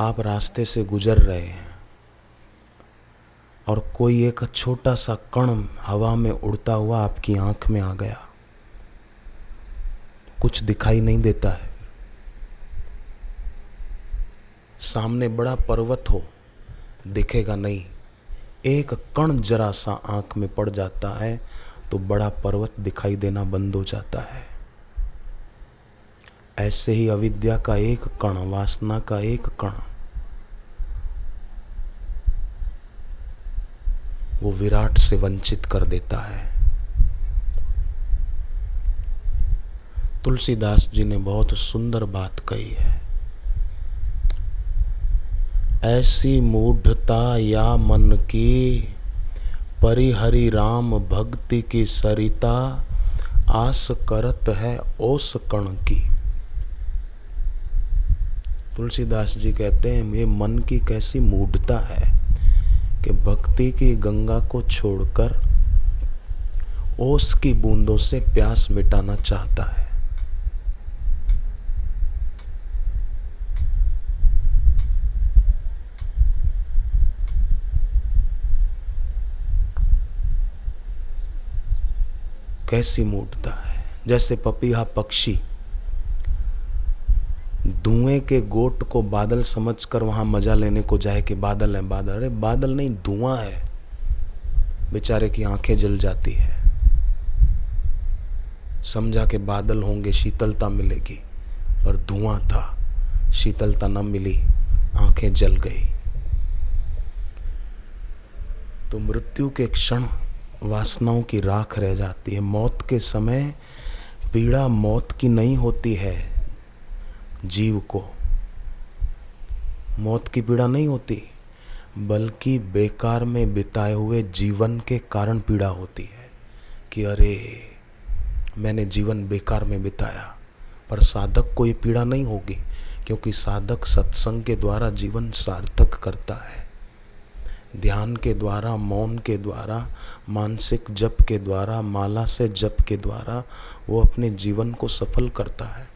आप रास्ते से गुजर रहे हैं और कोई एक छोटा सा कण हवा में उड़ता हुआ आपकी आंख में आ गया, कुछ दिखाई नहीं देता है। सामने बड़ा पर्वत हो, दिखेगा नहीं। एक कण जरा सा आंख में पड़ जाता है तो बड़ा पर्वत दिखाई देना बंद हो जाता है। ऐसे ही अविद्या का एक कण, वासना का एक कण, वो विराट से वंचित कर देता है। तुलसीदास जी ने बहुत सुंदर बात कही है। ऐसी मूढ़ता या मन की, परिहरि राम भक्ति की सरिता, आस करत है ओस कण की। तुलसीदास जी कहते हैं ये मन की कैसी मूढ़ता है कि भक्ति की गंगा को छोड़कर ओस की बूंदों से प्यास मिटाना चाहता है। कैसी मूढ़ता है। जैसे पपीहा पक्षी धुएं के गोट को बादल समझकर वहां मजा लेने को जाए कि बादल है बादल, अरे बादल नहीं धुआं है। बेचारे की आंखें जल जाती है। समझा कि बादल होंगे शीतलता मिलेगी, पर धुआं था, शीतलता न मिली, आंखें जल गई। तो मृत्यु के क्षण वासनाओं की राख रह जाती है। मौत के समय पीड़ा मौत की नहीं होती है, जीव को मौत की पीड़ा नहीं होती, बल्कि बेकार में बिताए हुए जीवन के कारण पीड़ा होती है कि अरे मैंने जीवन बेकार में बिताया। पर साधक को ये पीड़ा नहीं होगी, क्योंकि साधक सत्संग के द्वारा जीवन सार्थक करता है। ध्यान के द्वारा, मौन के द्वारा, मानसिक जप के द्वारा, माला से जप के द्वारा वो अपने जीवन को सफल करता है।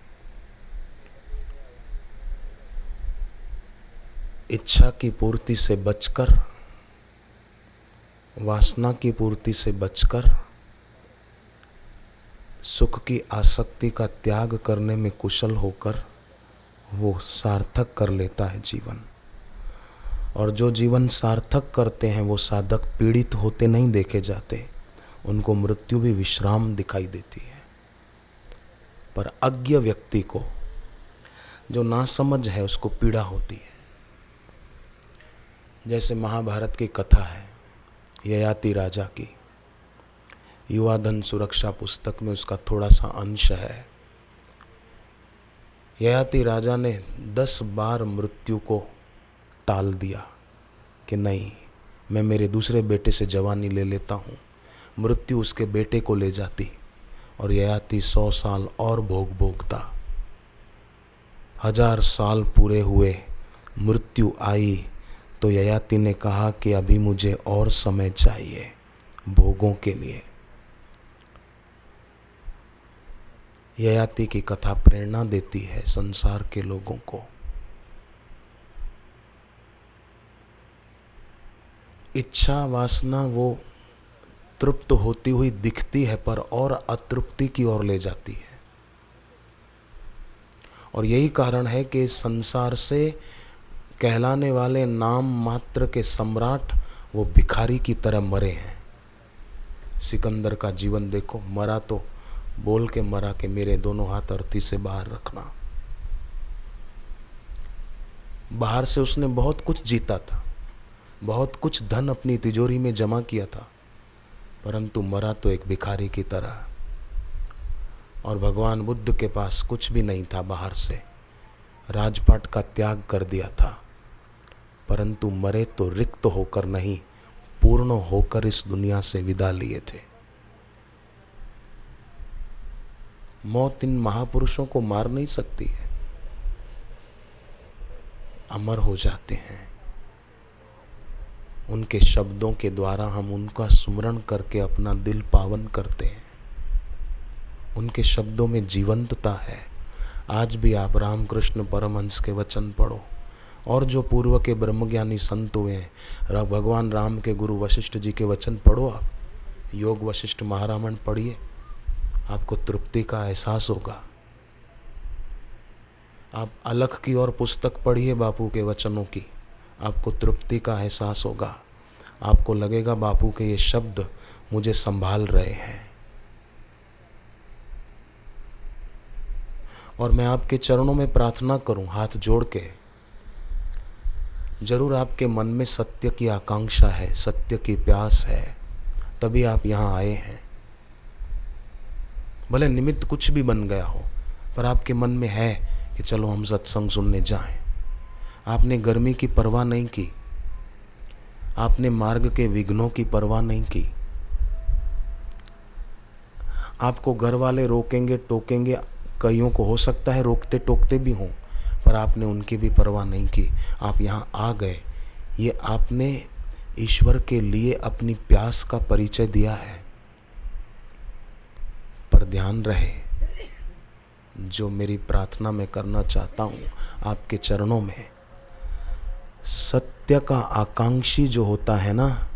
इच्छा की पूर्ति से बचकर, वासना की पूर्ति से बचकर, सुख की आसक्ति का त्याग करने में कुशल होकर वो सार्थक कर लेता है जीवन। और जो जीवन सार्थक करते हैं वो साधक पीड़ित होते नहीं देखे जाते, उनको मृत्यु भी विश्राम दिखाई देती है। पर अज्ञ व्यक्ति को, जो नासमझ है, उसको पीड़ा होती है। जैसे महाभारत की कथा है ययाति राजा की, युवा धन सुरक्षा पुस्तक में उसका थोड़ा सा अंश है। ययाति राजा ने 10 बार मृत्यु को टाल दिया कि नहीं, मैं मेरे दूसरे बेटे से जवानी ले लेता हूँ। मृत्यु उसके बेटे को ले जाती और ययाति 100 साल और भोगता। 1000 साल पूरे हुए, मृत्यु आई तो ययाति ने कहा कि अभी मुझे और समय चाहिए भोगों के लिए। ययाति की कथा प्रेरणा देती है संसार के लोगों को। इच्छा वासना वो तृप्त होती हुई दिखती है, पर और अतृप्ति की ओर ले जाती है। और यही कारण है कि इस संसार से कहलाने वाले नाम मात्र के सम्राट वो भिखारी की तरह मरे हैं। सिकंदर का जीवन देखो, मरा तो बोल के मरा कि मेरे दोनों हाथ अर्थी से बाहर रखना। बाहर से उसने बहुत कुछ जीता था, बहुत कुछ धन अपनी तिजोरी में जमा किया था, परंतु मरा तो एक भिखारी की तरह। और भगवान बुद्ध के पास कुछ भी नहीं था, बाहर से राजपाट का त्याग कर दिया था, परंतु मरे तो रिक्त होकर नहीं, पूर्ण होकर इस दुनिया से विदा लिए थे। मौत इन महापुरुषों को मार नहीं सकती है, अमर हो जाते हैं। उनके शब्दों के द्वारा हम उनका स्मरण करके अपना दिल पावन करते हैं। उनके शब्दों में जीवंतता है। आज भी आप रामकृष्ण परमहंस के वचन पढ़ो, और जो पूर्व के ब्रह्मज्ञानी संत हुए हैं, भगवान राम के गुरु वशिष्ठ जी के वचन पढ़ो आप, योग वशिष्ठ महारामायण पढ़िए, आपको तृप्ति का एहसास होगा। आप अलख की और पुस्तक पढ़िए बापू के वचनों की, आपको तृप्ति का एहसास होगा। आपको लगेगा बापू के ये शब्द मुझे संभाल रहे हैं। और मैं आपके चरणों में प्रार्थना करूं हाथ जोड़ के, जरूर आपके मन में सत्य की आकांक्षा है, सत्य की प्यास है, तभी आप यहाँ आए हैं। भले निमित्त कुछ भी बन गया हो, पर आपके मन में है कि चलो हम सत्संग सुनने जाएं। आपने गर्मी की परवाह नहीं की, आपने मार्ग के विघ्नों की परवाह नहीं की। आपको घर वाले रोकेंगे टोकेंगे, कईयों को हो सकता है रोकते टोकते भी हों, पर आपने उनकी भी परवाह नहीं की। आप यहाँ आ गए, ये आपने ईश्वर के लिए अपनी प्यास का परिचय दिया है। पर ध्यान रहे, जो मेरी प्रार्थना मैं करना चाहता हूँ आपके चरणों में, सत्य का आकांक्षी जो होता है ना,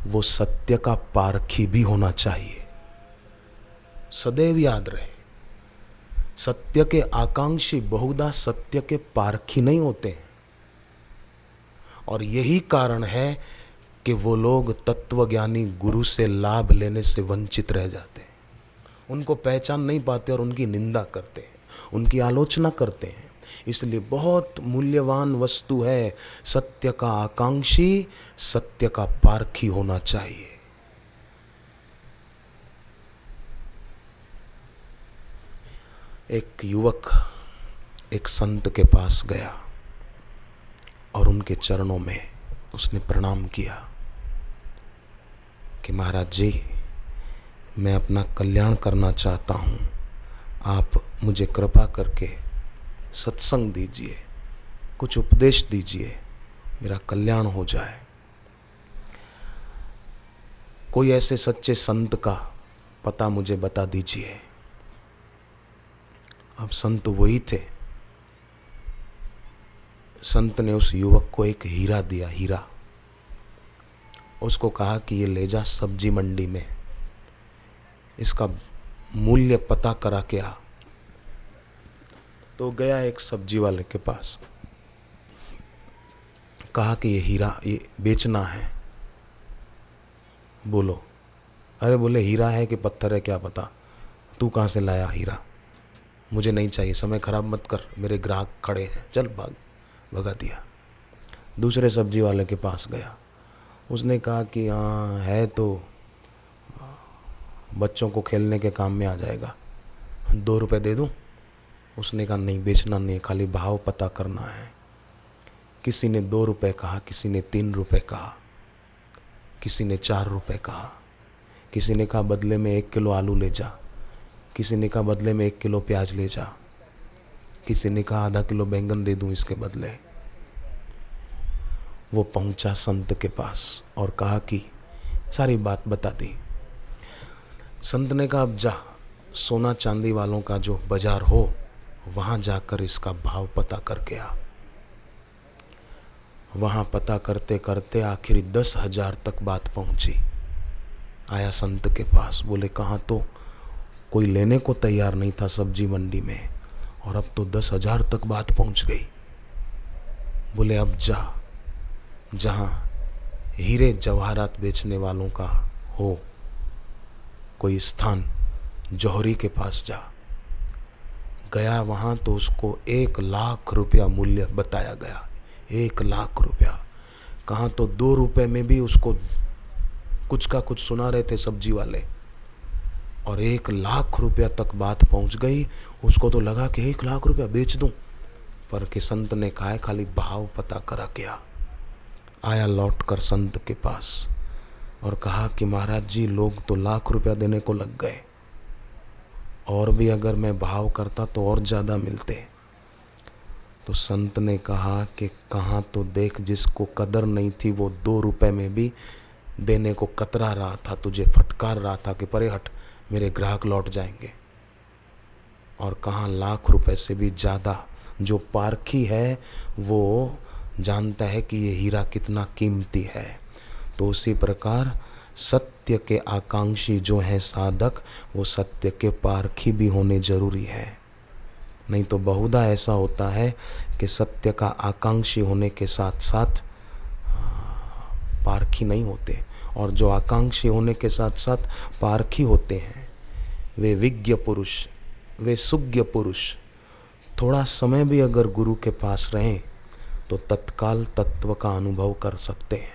वो सत्य का पारखी भी होना चाहिए। सदैव याद रहे, सत्य के आकांक्षी बहुधा सत्य के पारखी नहीं होते हैं। और यही कारण है कि वो लोग तत्वज्ञानी गुरु से लाभ लेने से वंचित रह जाते हैं। उनको पहचान नहीं पाते और उनकी निंदा करते हैं, उनकी आलोचना करते हैं। इसलिए बहुत मूल्यवान वस्तु है सत्य का आकांक्षी, सत्य का पारखी होना चाहिए। एक युवक एक संत के पास गया और उनके चरणों में उसने प्रणाम किया कि महाराज जी, मैं अपना कल्याण करना चाहता हूँ, आप मुझे कृपा करके सत्संग दीजिए, कुछ उपदेश दीजिए, मेरा कल्याण हो जाए। कोई ऐसे सच्चे संत का पता मुझे बता दीजिए। अब संत वही थे। संत ने उस युवक को एक हीरा दिया, हीरा। उसको कहा कि ये ले जा सब्जी मंडी में, इसका मूल्य पता करा के आ। तो गया एक सब्जी वाले के पास, कहा कि ये हीरा ये बेचना है। बोलो, अरे बोले हीरा है कि पत्थर है क्या पता, तू कहाँ से लाया हीरा, मुझे नहीं चाहिए, समय खराब मत कर, मेरे ग्राहक खड़े हैं, चल भाग। भगा दिया। दूसरे सब्जी वाले के पास गया, उसने कहा कि हाँ है तो बच्चों को खेलने के काम में आ जाएगा, 2 रुपए दे दूँ। उसने कहा नहीं, बेचना नहीं, खाली भाव पता करना है। किसी ने 2 रुपए कहा, किसी ने 3 रुपए कहा, किसी ने 4 रुपए कहा, किसी ने कहा बदले में 1 किलो आलू ले जा, किसी ने कहा बदले में 1 किलो प्याज ले जा, किसी ने कहा आधा किलो बैंगन दे दूं इसके बदले। वो पहुंचा संत के पास और कहा कि सारी बात बता दी। संत ने कहा अब जा, सोना चांदी वालों का जो बाजार हो वहां जाकर इसका भाव पता करके आ। वहां पता करते करते आखिर 10,000 तक बात पहुंची। आया संत के पास, बोले कहाँ, तो कोई लेने को तैयार नहीं था सब्जी मंडी में, और अब तो 10,000 तक बात पहुंच गई। बोले अब जा, जहां हीरे जवाहरात बेचने वालों का हो कोई स्थान, जौहरी के पास जा। गया वहां तो उसको 1 लाख रुपया मूल्य बताया गया, 1 लाख रुपया। कहाँ तो 2 रुपए में भी उसको कुछ का कुछ सुना रहे थे सब्जी वाले, और 1 लाख रुपया तक बात पहुंच गई। उसको तो लगा कि 1 लाख रुपया बेच दूं, पर कि संत ने कहा है खाली भाव पता करा क्या। आया लौट कर संत के पास और कहा कि महाराज जी, लोग तो लाख रुपया देने को लग गए, और भी अगर मैं भाव करता तो और ज़्यादा मिलते। तो संत ने कहा कि कहाँ तो देख, जिसको कदर नहीं थी वो 2 रुपए में भी देने को कतरा रहा था, तुझे फटकार रहा था कि परे हट, मेरे ग्राहक लौट जाएंगे। और कहाँ लाख रुपए से भी ज़्यादा जो पारखी है वो जानता है कि ये हीरा कितना कीमती है। तो उसी प्रकार सत्य के आकांक्षी जो हैं साधक, वो सत्य के पारखी भी होने जरूरी है। नहीं तो बहुधा ऐसा होता है कि सत्य का आकांक्षी होने के साथ साथ पारखी नहीं होते, और जो आकांक्षी होने के साथ साथ पारखी होते हैं वे विज्ञ पुरुष, वे सुज्ञ पुरुष थोड़ा समय भी अगर गुरु के पास रहें तो तत्काल तत्व का अनुभव कर सकते हैं।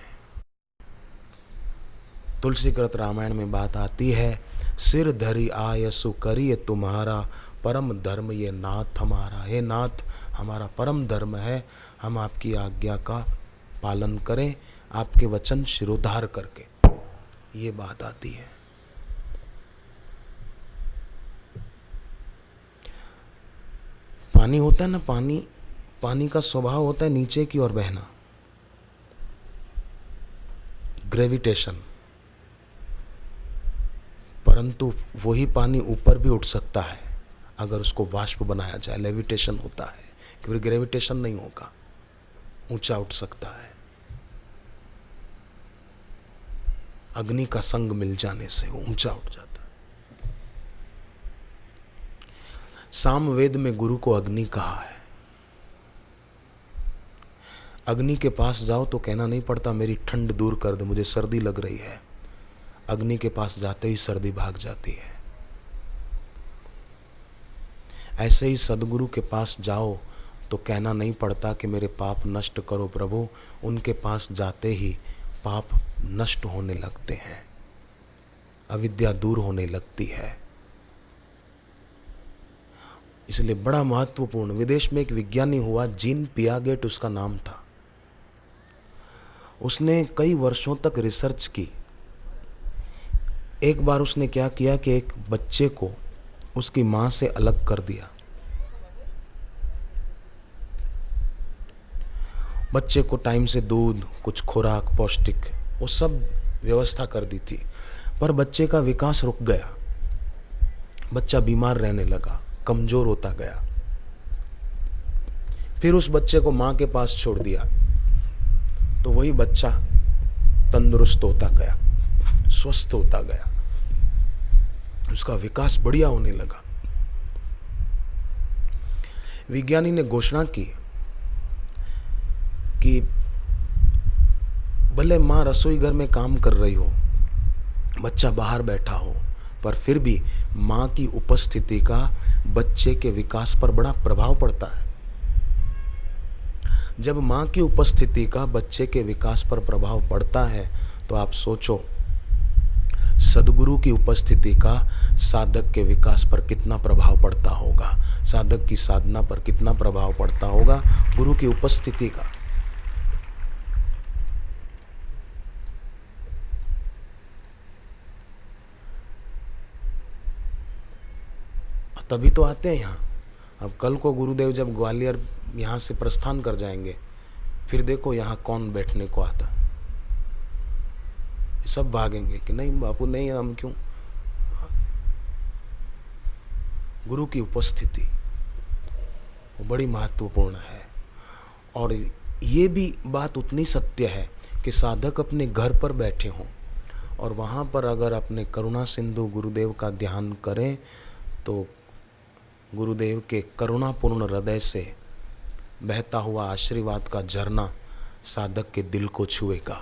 तुलसीकृत रामायण में बात आती है, सिर धरी आयसु करिए तुम्हारा, परम धर्म ये नाथ हमारा। हे नाथ, हमारा परम धर्म है हम आपकी आज्ञा का पालन करें, आपके वचन शिरोधार करके, ये बात आती है। पानी होता है ना, पानी का स्वभाव होता है नीचे की ओर बहना, ग्रेविटेशन, परंतु वही पानी ऊपर भी उठ सकता है अगर उसको वाष्प बनाया जाए, लेविटेशन होता है। क्योंकि ग्रेविटेशन नहीं होगा, ऊंचा उठ सकता है अग्नि का संग मिल जाने से, वो ऊंचा उठ जाता है। सामवेद में गुरु को अग्नि कहा है। अग्नि के पास जाओ तो कहना नहीं पड़ता मेरी ठंड दूर कर दे, मुझे सर्दी लग रही है। अग्नि के पास जाते ही सर्दी भाग जाती है। ऐसे ही सदगुरु के पास जाओ तो कहना नहीं पड़ता कि मेरे पाप नष्ट करो प्रभु, उनके पास जाते ही पाप नष्ट होने लगते हैं, अविद्या दूर होने लगती है। इसलिए बड़ा महत्वपूर्ण, विदेश में एक विज्ञानी हुआ, जीन पियागेट उसका नाम था। उसने कई वर्षों तक रिसर्च की। एक बार उसने क्या किया कि एक बच्चे को उसकी मां से अलग कर दिया। बच्चे को टाइम से दूध, कुछ खुराक, पौष्टिक, वो सब व्यवस्था कर दी थी, पर बच्चे का विकास रुक गया। बच्चा बीमार रहने लगा, कमजोर होता गया। फिर उस बच्चे को मां के पास छोड़ दिया तो वही बच्चा तंदुरुस्त होता गया, स्वस्थ होता गया, उसका विकास बढ़िया होने लगा। विज्ञानी ने घोषणा की कि भले मां रसोई घर में काम कर रही हो, बच्चा बाहर बैठा हो, पर फिर भी मां की उपस्थिति का बच्चे के विकास पर बड़ा प्रभाव पड़ता है। जब मां की उपस्थिति का बच्चे के विकास पर प्रभाव पड़ता है तो आप सोचो सदगुरु की उपस्थिति का साधक के विकास पर कितना प्रभाव पड़ता होगा, साधक की साधना पर कितना प्रभाव पड़ता होगा गुरु की उपस्थिति का। तभी तो आते हैं यहाँ। अब कल को गुरुदेव जब ग्वालियर यहाँ से प्रस्थान कर जाएंगे, फिर देखो यहाँ कौन बैठने को आता। सब भागेंगे कि नहीं बापू नहीं, हम क्यों। गुरु की उपस्थिति वो बड़ी महत्वपूर्ण है। और ये भी बात उतनी सत्य है कि साधक अपने घर पर बैठे हों और वहाँ पर अगर अपने करुणा सिंधु गुरुदेव का ध्यान करें तो गुरुदेव के करुणापूर्ण हृदय से बहता हुआ आशीर्वाद का झरना साधक के दिल को छुएगा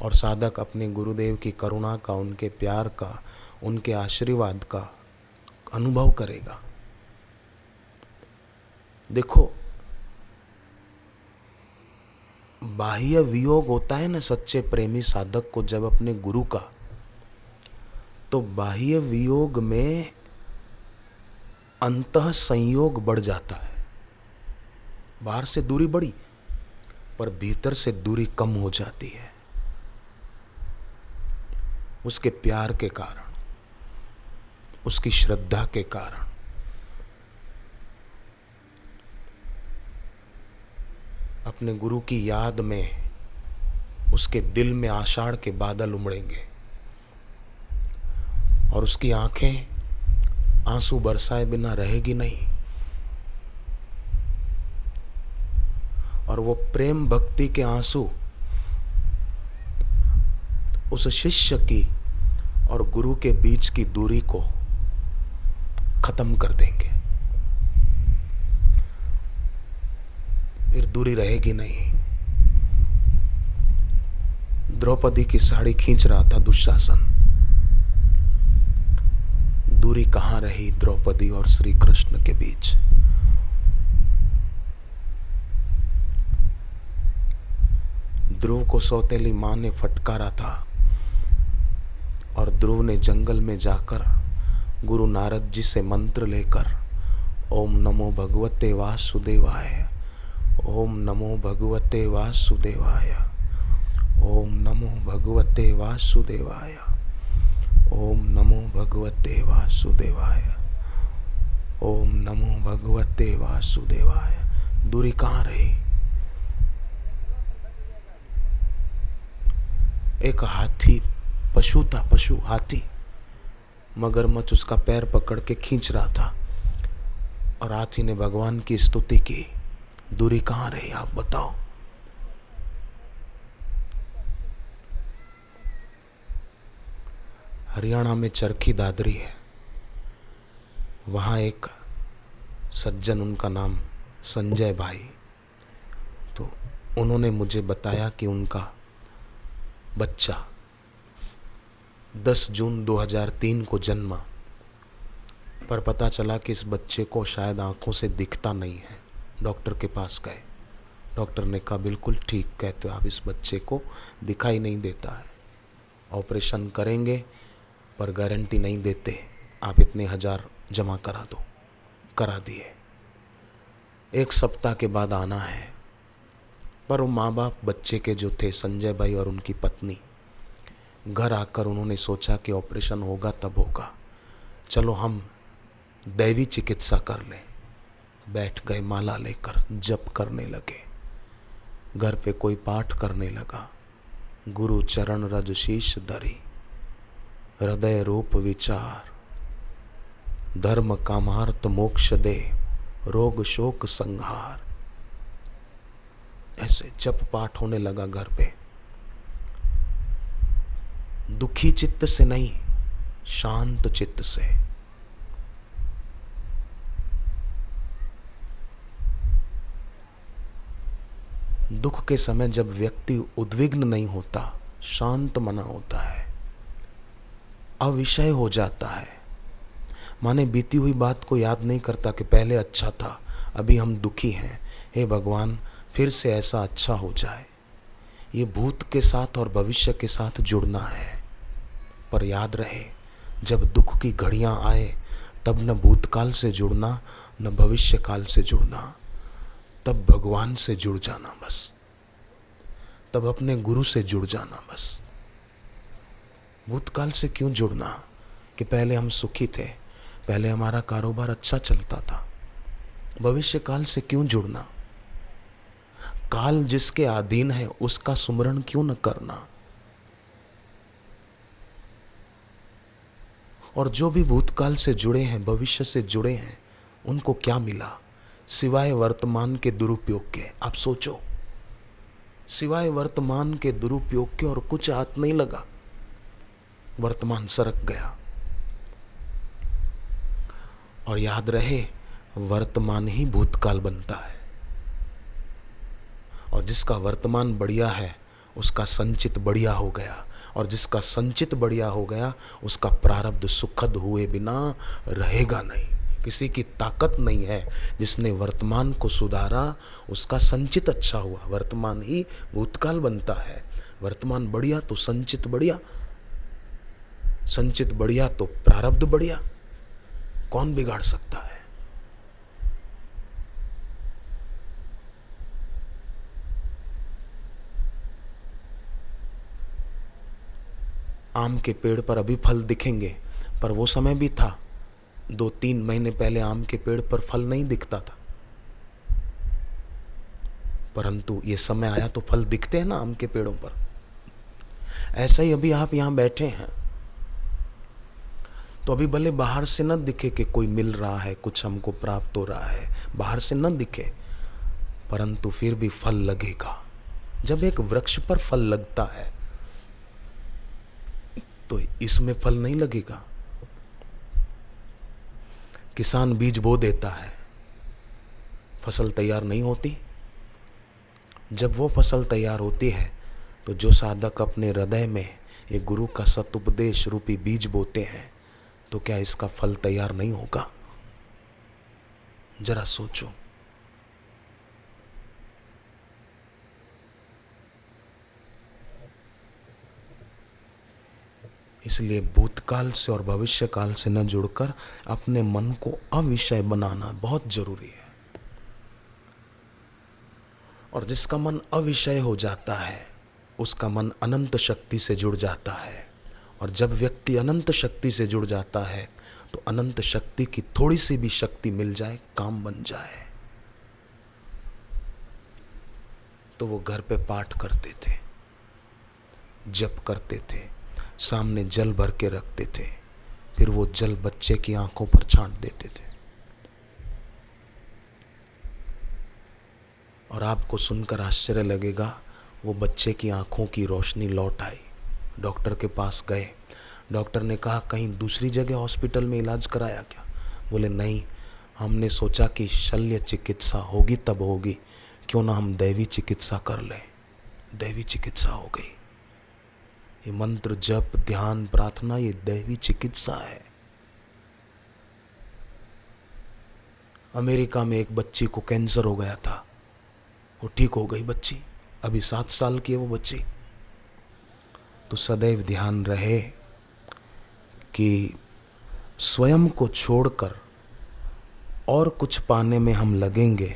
और साधक अपने गुरुदेव की करुणा का, उनके प्यार का, उनके आशीर्वाद का अनुभव करेगा। देखो, बाह्य वियोग होता है ना सच्चे प्रेमी साधक को जब अपने गुरु का, तो बाह्य वियोग में अंतः संयोग बढ़ जाता है। बाहर से दूरी बढ़ी पर भीतर से दूरी कम हो जाती है उसके प्यार के कारण, उसकी श्रद्धा के कारण। अपने गुरु की याद में उसके दिल में आषाढ़ के बादल उमड़ेंगे और उसकी आंखें आंसू बरसाए बिना रहेगी नहीं। और वो प्रेम भक्ति के आंसू उस शिष्य की और गुरु के बीच की दूरी को खत्म कर देंगे। फिर दूरी रहेगी नहीं। द्रौपदी की साड़ी खींच रहा था दुशासन। दूरी कहां रही द्रौपदी और श्री कृष्ण के बीच? ध्रुव को सौतेली मां ने फटकारा था और ध्रुव ने जंगल में जाकर गुरु नारद जी से मंत्र लेकर ओम नमो भगवते वासुदेवाय, ओम नमो भगवते वासुदेवाय, ओम नमो भगवते वासुदेवाय, ओम नमो भगवते वासुदेवाय, ओम नमो भगवते वासुदेवाय। दूरी कहाँ रही? एक हाथी पशु था, पशु हाथी, मगरमच्छ उसका पैर पकड़ के खींच रहा था और हाथी ने भगवान की स्तुति की। दूरी कहाँ रही आप बताओ? हरियाणा में चरखी दादरी है, वहाँ एक सज्जन, उनका नाम संजय भाई, तो उन्होंने मुझे बताया कि उनका बच्चा 10 जून 2003 को जन्मा, पर पता चला कि इस बच्चे को शायद आंखों से दिखता नहीं है। डॉक्टर के पास गए, डॉक्टर ने कहा बिल्कुल ठीक कहते हो आप, इस बच्चे को दिखाई नहीं देता है, ऑपरेशन करेंगे पर गारंटी नहीं देते, आप इतने हजार जमा करा दो। करा दिए। 1 सप्ताह के बाद आना है। पर वो माँ बाप बच्चे के जो थे, संजय भाई और उनकी पत्नी, घर आकर उन्होंने सोचा कि ऑपरेशन होगा तब होगा, चलो हम दैवी चिकित्सा कर लें। बैठ गए माला लेकर, जप करने लगे। घर पे कोई पाठ करने लगा, गुरु चरण रज शीश धरी, हृदय रूप विचार, धर्म कामार्थ मोक्ष दे, रोग शोक संहार। ऐसे जप पाठ होने लगा घर पे। दुखी चित्त से नहीं, शांत चित्त से। दुख के समय जब व्यक्ति उद्विग्न नहीं होता, शांत मना होता है, अविषय हो जाता है, माने बीती हुई बात को याद नहीं करता कि पहले अच्छा था, अभी हम दुखी हैं, हे भगवान फिर से ऐसा अच्छा हो जाए। ये भूत के साथ और भविष्य के साथ जुड़ना है। पर याद रहे, जब दुख की घड़ियां आए तब न भूतकाल से जुड़ना न भविष्य काल से जुड़ना, तब भगवान से जुड़ जाना बस, तब अपने गुरु से जुड़ जाना बस। भूतकाल से क्यों जुड़ना कि पहले हम सुखी थे, पहले हमारा कारोबार अच्छा चलता था। भविष्य काल से क्यों जुड़ना? काल जिसके अधीन है उसका सुमरण क्यों न करना? और जो भी भूतकाल से जुड़े हैं, भविष्य से जुड़े हैं, उनको क्या मिला सिवाय वर्तमान के दुरुपयोग के? आप सोचो, सिवाय वर्तमान के दुरुपयोग के और कुछ हाथ नहीं लगा। वर्तमान सरक गया। और याद रहे, वर्तमान ही भूतकाल बनता है, और जिसका वर्तमान बढ़िया है उसका संचित बढ़िया हो गया, और जिसका संचित बढ़िया हो गया उसका प्रारब्ध सुखद हुए बिना रहेगा नहीं। किसी की ताकत नहीं है, जिसने वर्तमान को सुधारा उसका संचित अच्छा हुआ। वर्तमान ही भूतकाल बनता है। वर्तमान बढ़िया तो संचित बढ़िया, संचित बढ़िया तो प्रारब्ध बढ़िया। कौन बिगाड़ सकता है? आम के पेड़ पर अभी फल दिखेंगे, पर वो समय भी था 2-3 महीने पहले आम के पेड़ पर फल नहीं दिखता था, परंतु ये समय आया तो फल दिखते हैं ना आम के पेड़ों पर। ऐसा ही अभी आप यहां बैठे हैं तो अभी भले बाहर से न दिखे कि कोई मिल रहा है, कुछ हमको प्राप्त हो रहा है, बाहर से न दिखे, परंतु फिर भी फल लगेगा। जब एक वृक्ष पर फल लगता है तो इसमें फल नहीं लगेगा। किसान बीज बो देता है, फसल तैयार नहीं होती। जब वो फसल तैयार होती है तो जो साधक अपने हृदय में एक गुरु का सतुपदेश रूपी बीज बोते हैं, तो क्या इसका फल तैयार नहीं होगा? जरा सोचो। इसलिए भूतकाल से और भविष्य काल से न जुड़कर अपने मन को अविषय बनाना बहुत जरूरी है। और जिसका मन अविषय हो जाता है उसका मन अनंत शक्ति से जुड़ जाता है। और जब व्यक्ति अनंत शक्ति से जुड़ जाता है तो अनंत शक्ति की थोड़ी सी भी शक्ति मिल जाए, काम बन जाए। तो वो घर पे पाठ करते थे, जप करते थे, सामने जल भर के रखते थे, फिर वो जल बच्चे की आंखों पर छांट देते थे। और आपको सुनकर आश्चर्य लगेगा, वो बच्चे की आंखों की रोशनी लौट आई। डॉक्टर के पास गए, डॉक्टर ने कहा कहीं दूसरी जगह हॉस्पिटल में इलाज कराया क्या? बोले नहीं, हमने सोचा कि शल्य चिकित्सा होगी तब होगी, क्यों ना हम दैवी चिकित्सा कर लें। दैवी चिकित्सा हो गई। ये मंत्र जप ध्यान प्रार्थना ये दैवी चिकित्सा है। अमेरिका में एक बच्ची को कैंसर हो गया था, वो ठीक हो गई बच्ची, अभी 7 साल की है वो बच्ची। तो सदैव ध्यान रहे कि स्वयं को छोड़कर और कुछ पाने में हम लगेंगे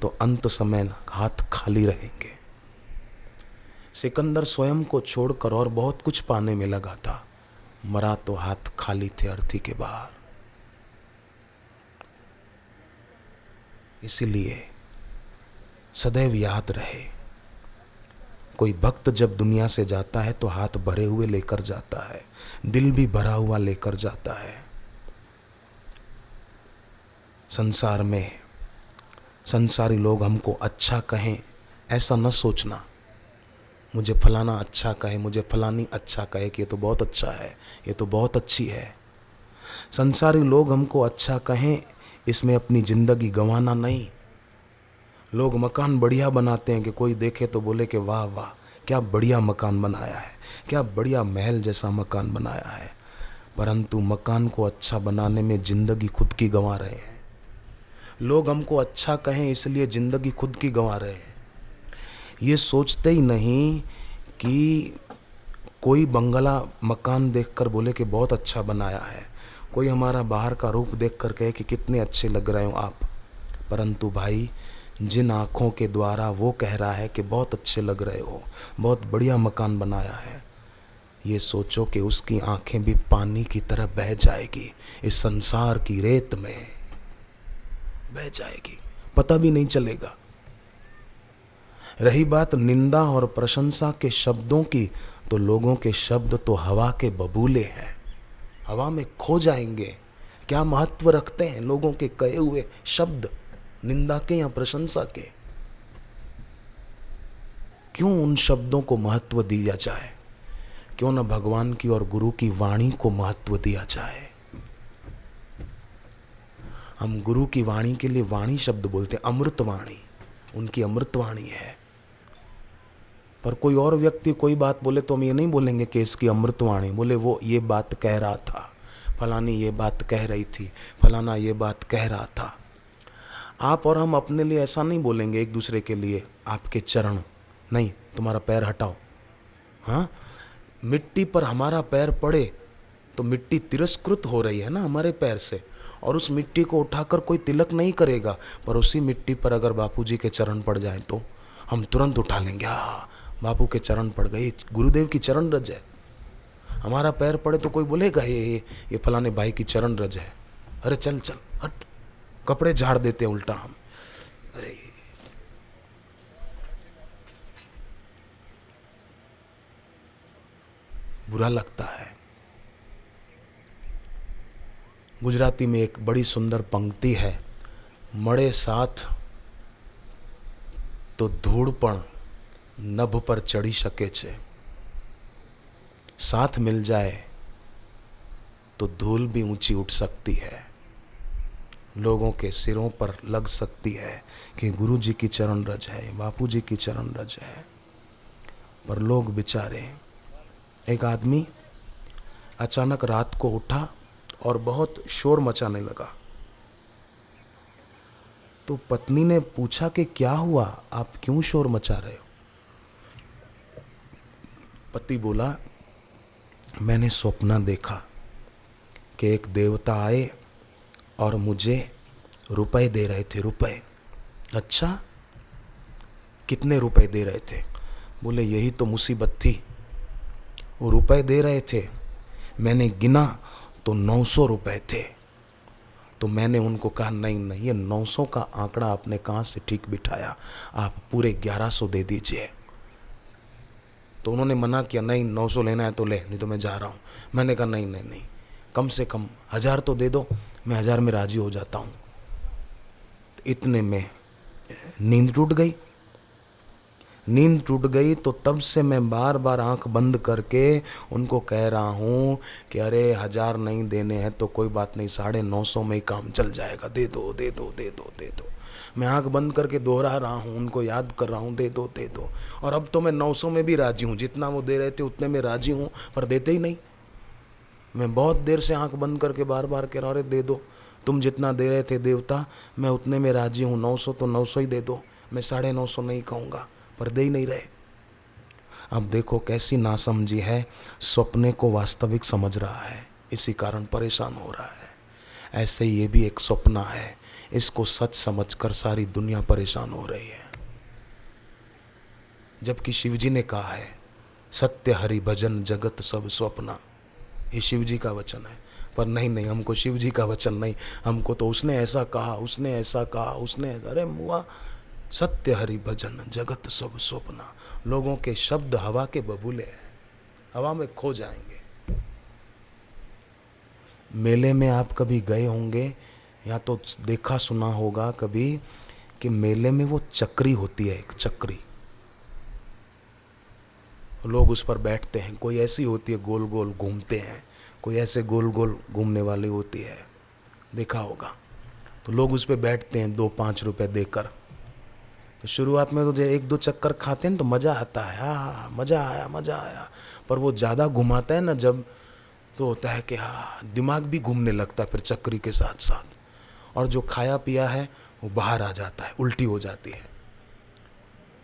तो अंत समय हाथ खाली रहेंगे। सिकंदर स्वयं को छोड़कर और बहुत कुछ पाने में लगा था, मरा तो हाथ खाली थे अर्थी के बाहर। इसलिए सदैव याद रहे, कोई भक्त जब दुनिया से जाता है तो हाथ भरे हुए लेकर जाता है, दिल भी भरा हुआ लेकर जाता है। संसार में संसारी लोग हमको अच्छा कहें ऐसा न सोचना, मुझे फलाना अच्छा कहे, मुझे फलानी अच्छा कहे कि ये तो बहुत अच्छा है, ये तो बहुत अच्छी है। संसारी लोग हमको अच्छा कहें इसमें अपनी जिंदगी गंवाना नहीं। लोग मकान बढ़िया बनाते हैं कि कोई देखे तो बोले कि वाह वाह क्या बढ़िया मकान बनाया है, क्या बढ़िया महल जैसा मकान बनाया है, परंतु मकान को अच्छा बनाने में जिंदगी खुद की गंवा रहे हैं। लोग हमको अच्छा कहें इसलिए जिंदगी खुद की गंवा रहे हैं। ये सोचते ही नहीं कि कोई बंगला मकान देखकर बोले कि बहुत अच्छा बनाया है, कोई हमारा बाहर का रूप देखकर कहे कि कितने अच्छे लग रहे हो आप, परंतु भाई जिन आँखों के द्वारा वो कह रहा है कि बहुत अच्छे लग रहे हो, बहुत बढ़िया मकान बनाया है, ये सोचो कि उसकी आँखें भी पानी की तरह बह जाएगी, इस संसार की रेत में बह जाएगी, पता भी नहीं चलेगा। रही बात निंदा और प्रशंसा के शब्दों की, तो लोगों के शब्द तो हवा के बबूले हैं, हवा में खो जाएंगे। क्या महत्व रखते हैं लोगों के कहे हुए शब्द, निंदा के या प्रशंसा के? क्यों उन शब्दों को महत्व दिया जाए? क्यों न भगवान की और गुरु की वाणी को महत्व दिया जाए? हम गुरु की वाणी के लिए वाणी शब्द बोलते हैं, अमृत वाणी, उनकी अमृत वाणी है। पर कोई और व्यक्ति कोई बात बोले तो हम ये नहीं बोलेंगे कि इसकी अमृत वाणी, बोले वो ये बात कह रहा था, फलानी ये बात कह रही थी, फलाना ये बात कह रहा था। आप और हम अपने लिए ऐसा नहीं बोलेंगे एक दूसरे के लिए, आपके चरण नहीं, तुम्हारा पैर हटाओ। हाँ, मिट्टी पर हमारा पैर पड़े तो मिट्टी तिरस्कृत हो रही है ना हमारे पैर से, और उस मिट्टी को उठाकर कोई तिलक नहीं करेगा, पर उसी मिट्टी पर अगर बापूजी के चरण पड़ जाए तो हम तुरंत उठा लेंगे, हाँ बापू के चरण पड़ गए, गुरुदेव की चरण रज है। हमारा पैर पड़े तो कोई बोलेगा ये फलाने भाई की चरण रज है, अरे चल चल हट, कपड़े झाड़ देते हैं उल्टा हम। अरे बुरा लगता है। गुजराती में एक बड़ी सुंदर पंक्ति है, मड़े साथ તો ધૂળ પણ નભ પર ચડી શકે છે, साथ मिल जाए तो धूल भी ऊंची उठ सकती है, लोगों के सिरों पर लग सकती है कि गुरु जी की चरण रज है, बापू जी की चरण रज है। पर लोग बेचारे, एक आदमी अचानक रात को उठा और बहुत शोर मचाने लगा। तो पत्नी ने पूछा कि क्या हुआ, आप क्यों शोर मचा रहे हो? पति बोला, मैंने सपना देखा कि एक देवता आए और मुझे रुपए दे रहे थे। रुपए? अच्छा, कितने रुपए दे रहे थे? बोले यही तो मुसीबत थी, वो रुपए दे रहे थे, मैंने गिना तो 900 रुपए थे। तो मैंने उनको कहा नहीं नहीं, ये 900 का आंकड़ा आपने कहाँ से ठीक बिठाया, आप पूरे 1100 दे दीजिए। तो उन्होंने मना किया, नहीं 900 लेना है तो ले, नहीं तो मैं जा रहा हूँ। मैंने कहा नहीं नहीं नहीं, कम से कम 1000 तो दे दो, मैं 1000 में राजी हो जाता हूँ। इतने में नींद टूट गई। नींद टूट गई तो तब से मैं बार बार आंख बंद करके उनको कह रहा हूँ कि अरे 1000 नहीं देने हैं तो कोई बात नहीं, 950 में ही काम चल जाएगा, दे दो दे दो दे दो दे दो। मैं आंख बंद करके दोहरा रहा हूँ, उनको याद कर रहा हूँ, दे दो दे दो। और अब तो मैं 900 में भी राजी हूँ, जितना वो दे रहे थे उतने में राजी हूँ, पर देते ही नहीं। मैं बहुत देर से आंख बंद करके बार बार कह रहा हूँ, अरे दे दो, तुम जितना दे रहे थे देवता, मैं उतने में राजी हूँ, 900 तो 900 ही दे दो, मैं 950 नहीं कहूँगा, पर दे ही नहीं रहे। अब देखो कैसी नासमझी है, सपने को वास्तविक समझ रहा है, इसी कारण परेशान हो रहा है। ऐसे ये भी एक सपना है, इसको सच समझकर सारी दुनिया परेशान हो रही है। जबकि शिवजी ने कहा है, सत्य हरि भजन जगत सब स्वप्ना, ये शिवजी का वचन है। पर नहीं नहीं, हमको शिवजी का वचन नहीं, हमको तो उसने ऐसा कहा, उसने ऐसा कहा, उसने, अरे मुआ, सत्य हरि भजन जगत सब स्वप्ना। लोगों के शब्द हवा के बबूले हैं, हवा में खो जाएंगे। मेले में आप कभी गए होंगे या तो देखा सुना होगा कभी कि मेले में वो चक्री होती है, एक चक्री, लोग उस पर बैठते हैं। कोई ऐसी होती है गोल गोल घूमते हैं, कोई ऐसे गोल गोल घूमने वाली होती है, देखा होगा। तो लोग उस पर बैठते हैं 2-5 रुपए देकर। तो शुरुआत में तो जो 1-2 चक्कर खाते हैं तो मज़ा आता है, हाँ मज़ा आया मज़ा आया। पर वो ज़्यादा घुमाता है ना जब, तो होता है कि हाँ दिमाग भी घूमने लगता है फिर चक्री के साथ साथ, और जो खाया पिया है वो बाहर आ जाता है, उल्टी हो जाती है।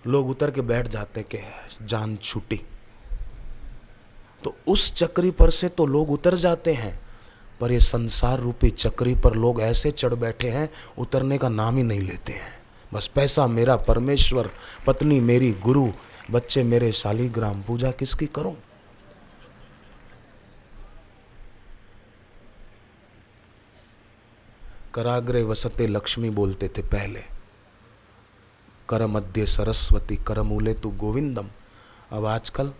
लोग उतर के बैठ जाते कि जान छूटी। तो उस चक्री पर से तो लोग उतर जाते हैं, पर ये संसार रूपी चक्री पर लोग ऐसे चढ़ बैठे हैं, उतरने का नाम ही नहीं लेते हैं। बस पैसा मेरा परमेश्वर, पत्नी मेरी गुरु, बच्चे मेरे शालीग्राम, पूजा किसकी करूं? कराग्रे वसते लक्ष्मी बोलते थे पहले, कर मध्य सरस्वती, कर मूले तू गोविंदम। अब आजकल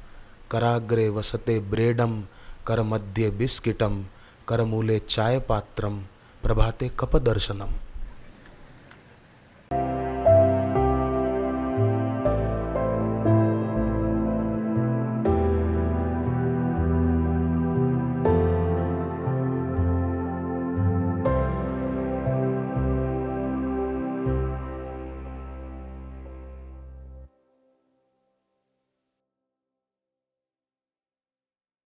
कराग्रे वसते ब्रेडम, कर मध्य बिस्किटम, कर मूले चाय पात्रम, प्रभाते कप दर्शनम।